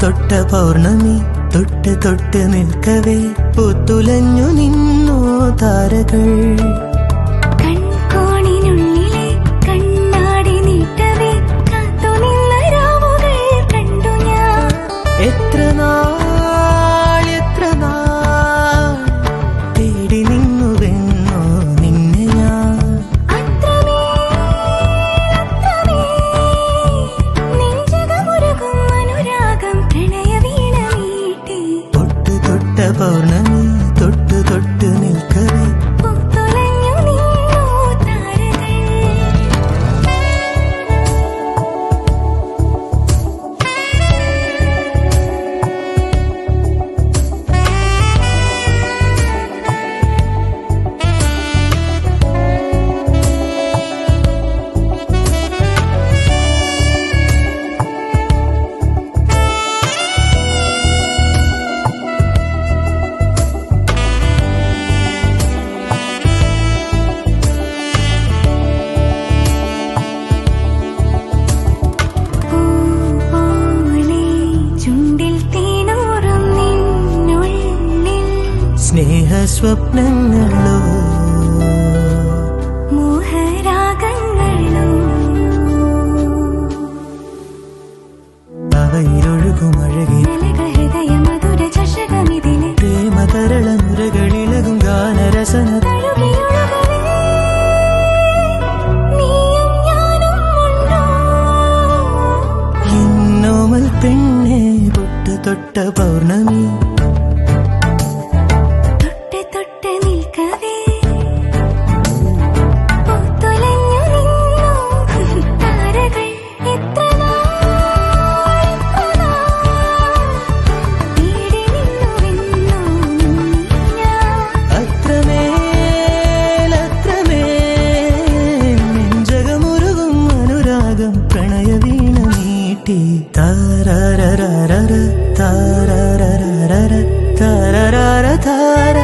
തൊട്ട പൗർണമി തൊട്ട് തൊട്ട് നിൽക്കവേ പൂത്തുലഞ്ഞു നിന്നു താരകൾ. എത്ര നാൾ തേടി നിന്നുവെന്നോ നിന്നെ ഞാൻ. തൊട്ട് തൊട്ട പൗർണമി തൊട്ട് തൊട്ട് നിൽക്കവേ സ്നേഹസ്വപ്നങ്ങളോ മോഹരാഗങ്ങളോ അവയിലൊഴുകുമഴകി ഹൃദയ മധുര ചഷകമിതിലെ പ്രേമതരള മുരകളിളകും ഗാനരസന എന്നോമൽ പെണ്ണെ തൊട്ട് തൊട്ട പൗർണമി പ്രണയവീണ മീട്ടി താരരരര താരരരര താരരര താര